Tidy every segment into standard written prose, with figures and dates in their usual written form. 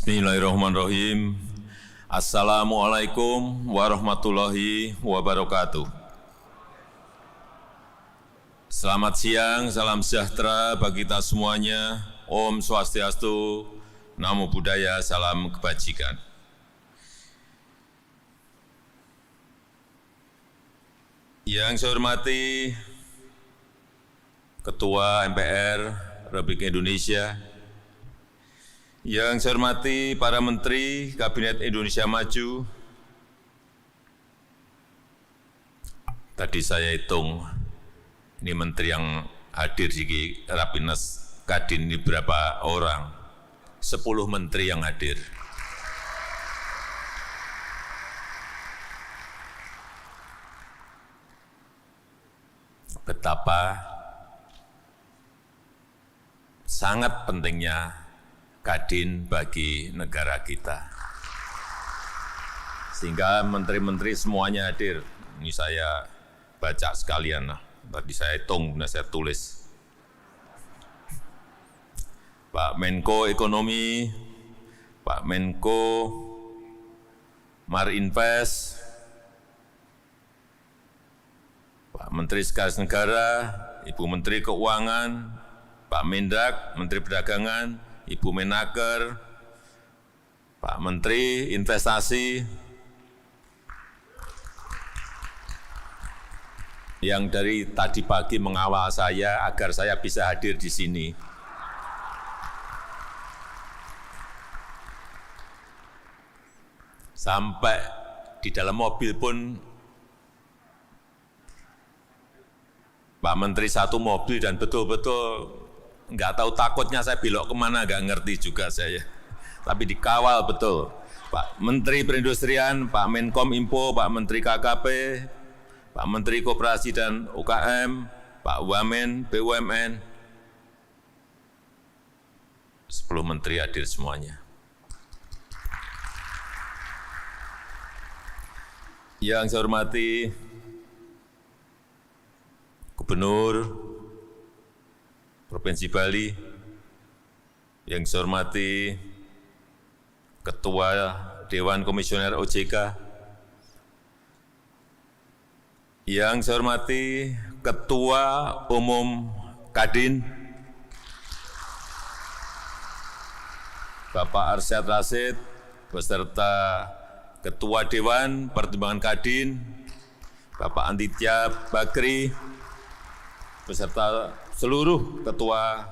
Bismillahirrahmanirrahim. Assalamualaikum warahmatullahi wabarakatuh. Selamat siang, salam sejahtera bagi kita semuanya. Om Swastiastu, Namo Buddhaya, salam kebajikan. Yang saya hormati Ketua MPR Republik Indonesia, yang saya hormati para Menteri Kabinet Indonesia Maju. Tadi saya hitung, ini Menteri yang hadir di Rapimnas Kadin ini berapa orang? 10 Menteri yang hadir. Betapa sangat pentingnya Kadin bagi negara kita. Sehingga menteri-menteri semuanya hadir. Ini saya baca sekalian, tadi saya hitung, saya tulis. Pak Menko Ekonomi, Pak Menko Marinvest, Pak Menteri Sekretaris Negara, Ibu Menteri Keuangan, Pak Mendak, Menteri Perdagangan, Ibu Menaker, Pak Menteri Investasi, yang dari tadi pagi mengawal saya agar saya bisa hadir di sini. Sampai di dalam mobil pun Pak Menteri satu mobil dan betul-betul nggak tahu takutnya saya belok kemana, nggak ngerti juga saya. Tapi dikawal betul. Pak Menteri Perindustrian, Pak Menkom Info, Pak Menteri KKP, Pak Menteri Koperasi dan UKM, Pak Wamen BUMN, 10 menteri hadir semuanya. Yang saya hormati Gubernur Provinsi Bali, yang saya hormati Ketua Dewan Komisioner OJK, yang saya hormati Ketua Umum Kadin, Bapak Arsyad Rashid, beserta Ketua Dewan Pertimbangan Kadin, Bapak Antitya Bakri, beserta seluruh Ketua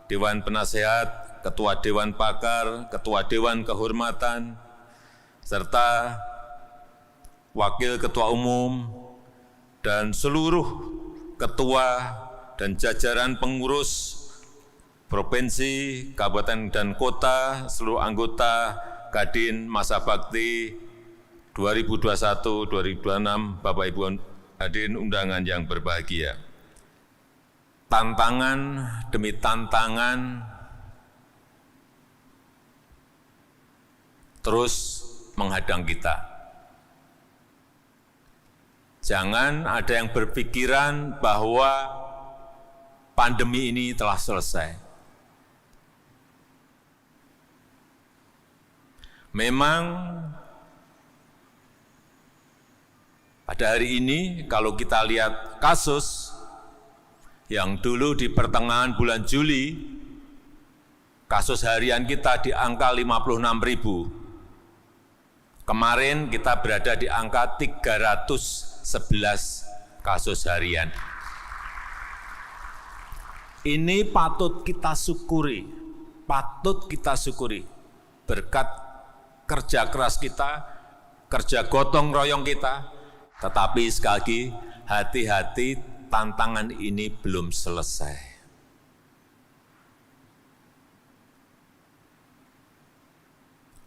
Dewan Penasehat, Ketua Dewan Pakar, Ketua Dewan Kehormatan, serta Wakil Ketua Umum, dan seluruh Ketua dan jajaran pengurus Provinsi, Kabupaten, dan Kota, seluruh anggota Kadin Masa Bakti 2021-2026, Bapak Ibu hadirin undangan yang berbahagia. Tantangan demi tantangan terus menghadang kita. Jangan ada yang berpikiran bahwa pandemi ini telah selesai. Memang pada hari ini kalau kita lihat kasus yang dulu di pertengahan bulan Juli, kasus harian kita di angka 56.000. Kemarin kita berada di angka 311 kasus harian. Ini patut kita syukuri, berkat kerja keras kita, kerja gotong royong kita. Tetapi sekali lagi, hati-hati, tantangan ini belum selesai.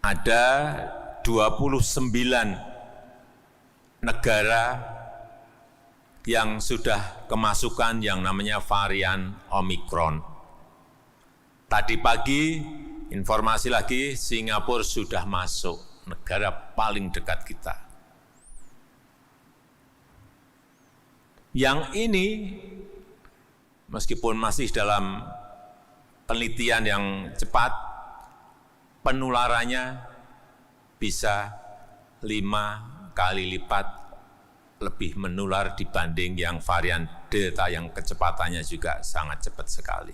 Ada 29 negara yang sudah kemasukan yang namanya varian Omikron. Tadi pagi, informasi lagi, Singapura sudah masuk, negara paling dekat kita. Yang ini, meskipun masih dalam penelitian yang cepat, penularannya bisa 5 kali lipat lebih menular dibanding yang varian Delta yang kecepatannya juga sangat cepat sekali.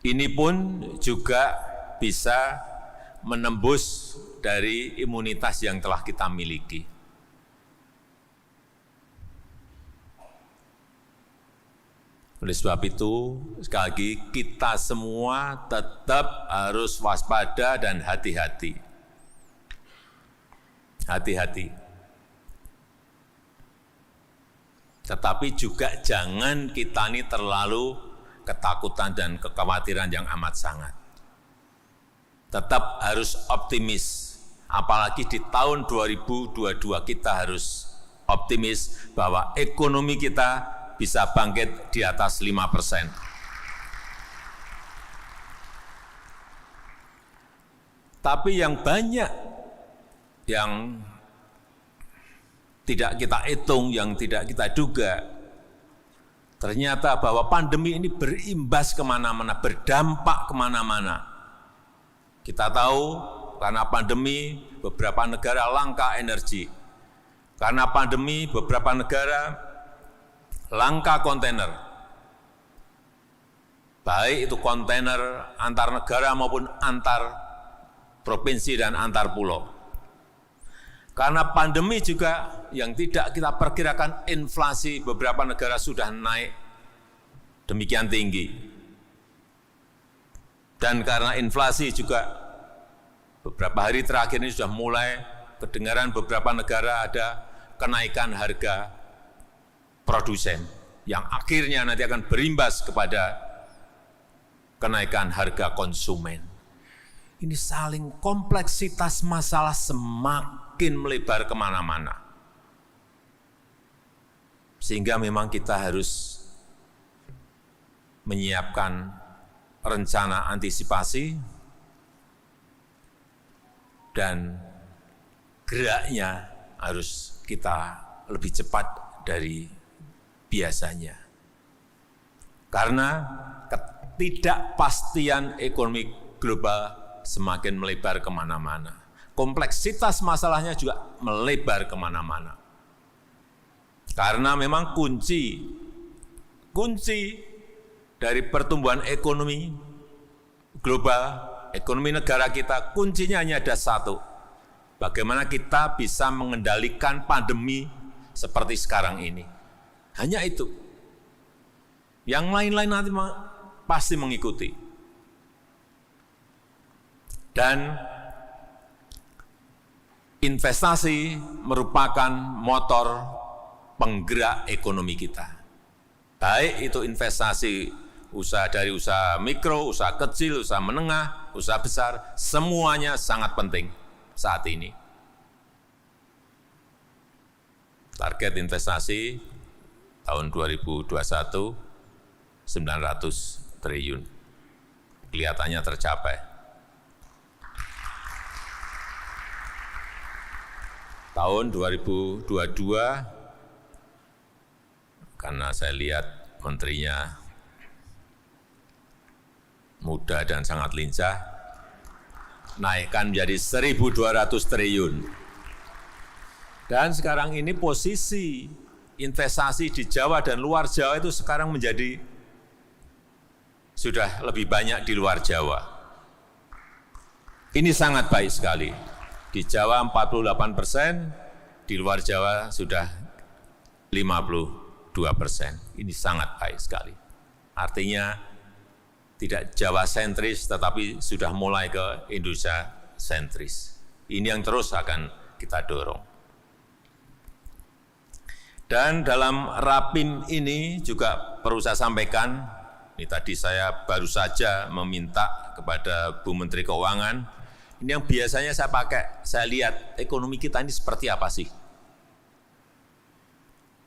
Ini pun juga bisa menembus dari imunitas yang telah kita miliki. Oleh sebab itu, sekali lagi kita semua tetap harus waspada dan hati-hati. Hati-hati. Tetapi juga jangan kita ini terlalu ketakutan dan kekhawatiran yang amat sangat. Tetap harus optimis, apalagi di tahun 2022 kita harus optimis bahwa ekonomi kita bisa bangkit di atas 5%. Tapi yang banyak yang tidak kita hitung, yang tidak kita duga, ternyata bahwa pandemi ini berimbas kemana-mana, berdampak kemana-mana. Kita tahu karena pandemi beberapa negara langka energi, karena pandemi beberapa negara langka kontainer, baik itu kontainer antar negara maupun antar provinsi dan antar pulau. Karena pandemi juga yang tidak kita perkirakan inflasi beberapa negara sudah naik demikian tinggi. Dan karena inflasi juga beberapa hari terakhir ini sudah mulai kedengaran beberapa negara ada kenaikan harga produsen yang akhirnya nanti akan berimbas kepada kenaikan harga konsumen. Ini saling kompleksitas masalah semakin melebar kemana-mana. Sehingga memang kita harus menyiapkan rencana antisipasi dan geraknya harus kita lebih cepat dari biasanya. Karena ketidakpastian ekonomi global semakin melebar kemana-mana. Kompleksitas masalahnya juga melebar kemana-mana. Karena memang kunci dari pertumbuhan ekonomi global, ekonomi negara kita, kuncinya hanya ada satu. Bagaimana kita bisa mengendalikan pandemi seperti sekarang ini. Hanya itu. Yang lain-lain nanti pasti mengikuti. Dan investasi merupakan motor penggerak ekonomi kita. Baik itu investasi usaha dari usaha mikro, usaha kecil, usaha menengah, usaha besar, semuanya sangat penting saat ini. Target investasi tahun 2021 900 triliun. Kelihatannya tercapai. Tahun 2022, karena saya lihat menterinya muda dan sangat lincah, naikkan menjadi 1.200 triliun. Dan sekarang ini posisi investasi di Jawa dan luar Jawa itu sekarang menjadi sudah lebih banyak di luar Jawa. Ini sangat baik sekali. Di Jawa 48%, di luar Jawa sudah 52%. Ini sangat baik sekali. Artinya tidak Jawa sentris, tetapi sudah mulai ke Indonesia sentris. Ini yang terus akan kita dorong. Dan dalam Rapim ini juga perlu saya sampaikan, ini tadi saya baru saja meminta kepada Bu Menteri Keuangan, ini yang biasanya saya pakai, saya lihat ekonomi kita ini seperti apa sih.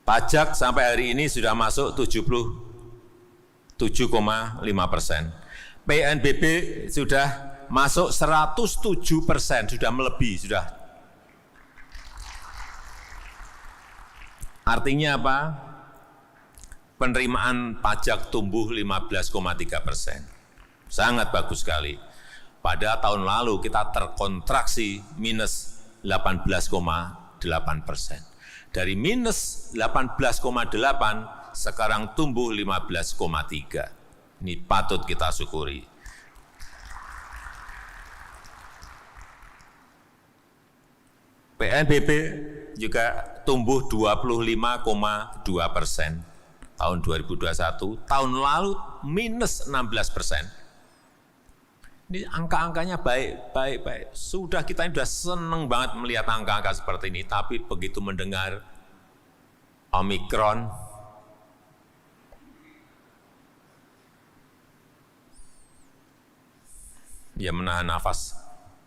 Pajak sampai hari ini sudah masuk 77,5%. PNBP sudah masuk 107%, sudah melebihi, sudah. Artinya apa? Penerimaan pajak tumbuh 15,3%. Sangat bagus sekali. Pada tahun lalu kita terkontraksi minus 18,8%. Dari minus 18,8 sekarang tumbuh 15,3. Ini patut kita syukuri. PNBP juga tumbuh 25,2% tahun 2021, tahun lalu minus 16%. Ini angka-angkanya baik. Sudah kita sudah senang banget melihat angka-angka seperti ini, tapi begitu mendengar Omikron, ya menahan nafas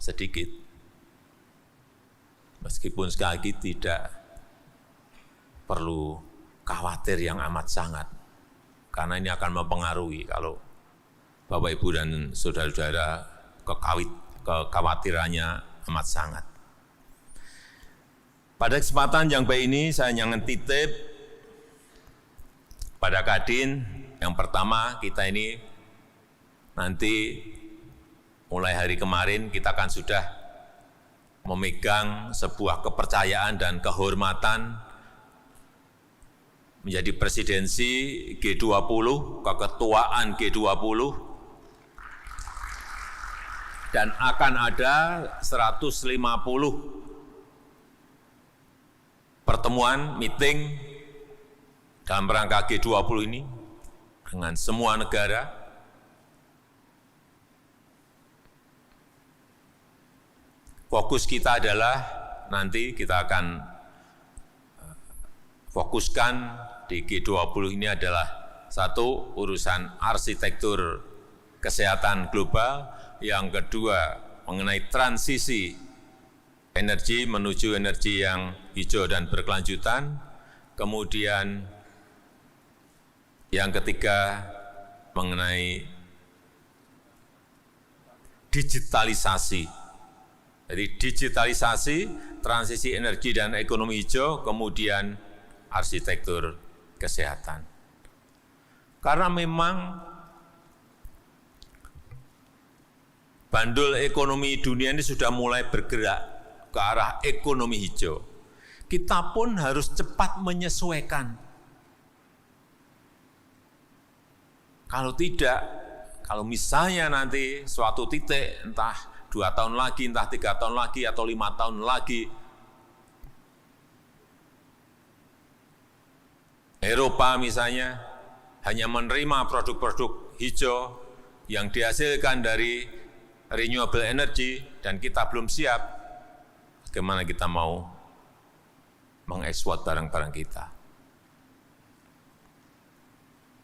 sedikit. Meskipun sekali lagi tidak perlu khawatir yang amat sangat, karena ini akan mempengaruhi kalau Bapak, Ibu, dan saudara-saudara kekhawatirannya amat sangat. Pada kesempatan yang baik ini, saya ingin titip pada Kadin, yang pertama kita ini nanti mulai hari kemarin kita akan sudah memegang sebuah kepercayaan dan kehormatan menjadi presidensi G20, keketuaan G20, dan akan ada 150 pertemuan, meeting dalam rangka G20 ini dengan semua negara. Fokus kita adalah nanti kita akan fokuskan di G20 ini adalah satu, urusan arsitektur kesehatan global, yang kedua mengenai transisi energi menuju energi yang hijau dan berkelanjutan, kemudian yang ketiga mengenai digitalisasi. Jadi digitalisasi, transisi energi dan ekonomi hijau, kemudian arsitektur kesehatan. Karena memang bandul ekonomi dunia ini sudah mulai bergerak ke arah ekonomi hijau. Kita pun harus cepat menyesuaikan. Kalau tidak, kalau misalnya nanti suatu titik, entah 2 tahun lagi, entah 3 tahun lagi, atau 5 tahun lagi, Eropa misalnya hanya menerima produk-produk hijau yang dihasilkan dari renewable energy, dan kita belum siap, bagaimana kita mau mengekspor barang-barang kita.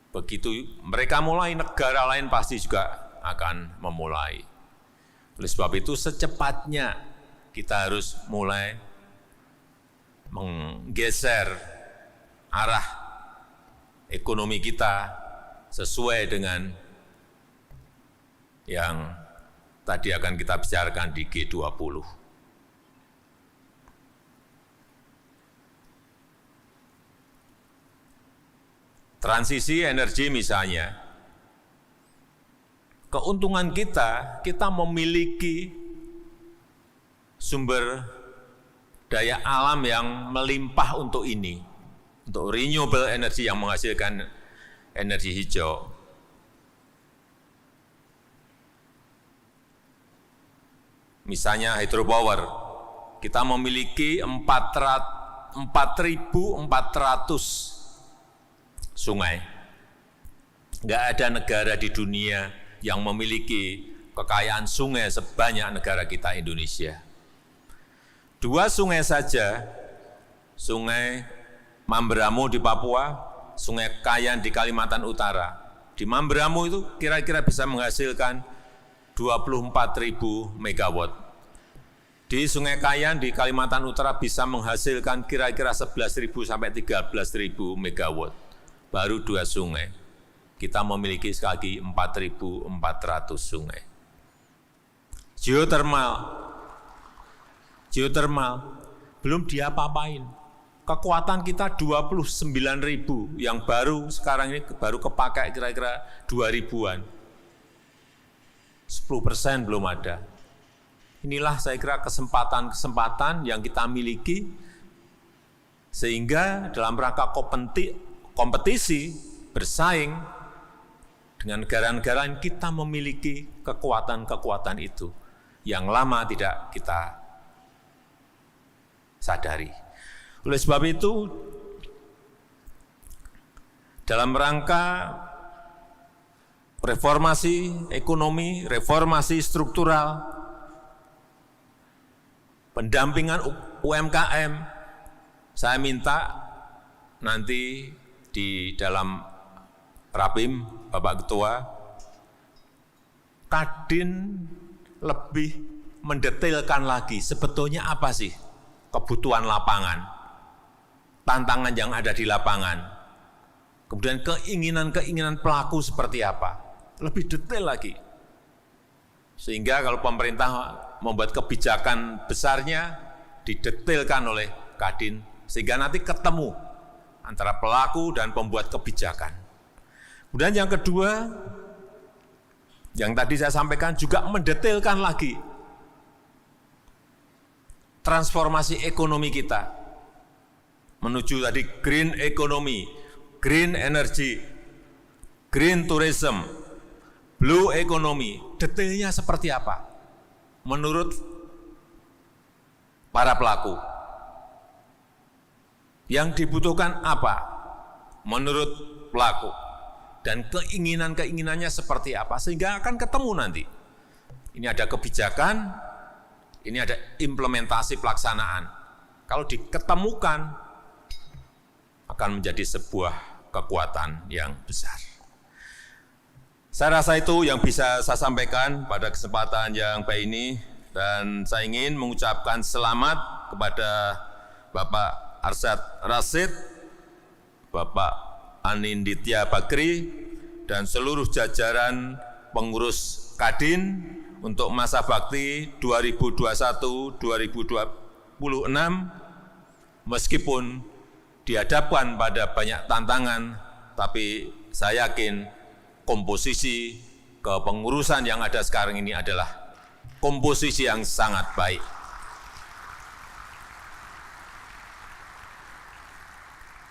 Begitu mereka mulai, negara lain pasti juga akan memulai. Oleh sebab itu secepatnya kita harus mulai menggeser arah ekonomi kita sesuai dengan yang tadi akan kita bicarakan di G20. Transisi energi misalnya, keuntungan kita memiliki sumber daya alam yang melimpah untuk ini, untuk renewable energy yang menghasilkan energi hijau. Misalnya hydropower, kita memiliki 4.400 sungai. Nggak ada negara di dunia yang memiliki kekayaan sungai sebanyak negara kita Indonesia. 2 sungai saja, Sungai Mamberamo di Papua, Sungai Kayan di Kalimantan Utara. Di Mamberamo itu kira-kira bisa menghasilkan 24.000 megawatt. Di Sungai Kayan di Kalimantan Utara bisa menghasilkan kira-kira 11.000 sampai 13.000 megawatt. Baru 2 sungai. Kita memiliki sekali lagi 4.400 sungai. Geothermal belum diapa-apain. Kekuatan kita 29.000 yang baru sekarang ini baru kepakai kira-kira 2.000-an. 10% belum ada. Inilah saya kira kesempatan-kesempatan yang kita miliki sehingga dalam rangka kompetisi bersaing dengan negara-negara yang kita memiliki kekuatan-kekuatan itu yang lama tidak kita sadari. Oleh sebab itu, dalam rangka reformasi ekonomi, reformasi struktural, pendampingan UMKM, saya minta nanti di dalam Rapim, Bapak Ketua, Kadin lebih mendetailkan lagi sebetulnya apa sih kebutuhan lapangan, tantangan yang ada di lapangan, kemudian keinginan-keinginan pelaku seperti apa, lebih detail lagi. Sehingga kalau pemerintah membuat kebijakan besarnya, didetailkan oleh Kadin, sehingga nanti ketemu antara pelaku dan pembuat kebijakan. Kemudian yang kedua, yang tadi saya sampaikan juga mendetailkan lagi transformasi ekonomi kita menuju tadi green economy, green energy, green tourism, blue economy. Detailnya seperti apa menurut para pelaku? Yang dibutuhkan apa menurut pelaku? Dan keinginan-keinginannya seperti apa, sehingga akan ketemu nanti. Ini ada kebijakan, ini ada implementasi pelaksanaan. Kalau diketemukan, akan menjadi sebuah kekuatan yang besar. Saya rasa itu yang bisa saya sampaikan pada kesempatan yang baik ini, dan saya ingin mengucapkan selamat kepada Bapak Arsyad Rashid, Bapak Aninditya Bakri, dan seluruh jajaran pengurus Kadin untuk masa bakti 2021-2026, meskipun dihadapkan pada banyak tantangan, tapi saya yakin komposisi kepengurusan yang ada sekarang ini adalah komposisi yang sangat baik.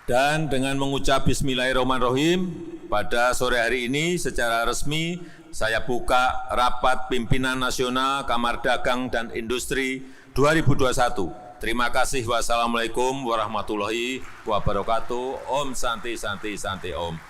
Dan dengan mengucap Bismillahirrahmanirrahim, pada sore hari ini secara resmi saya buka Rapat Pimpinan Nasional Kamar Dagang dan Industri 2021. Terima kasih. Wassalamualaikum warahmatullahi wabarakatuh. Om Santi Santi Santi Om.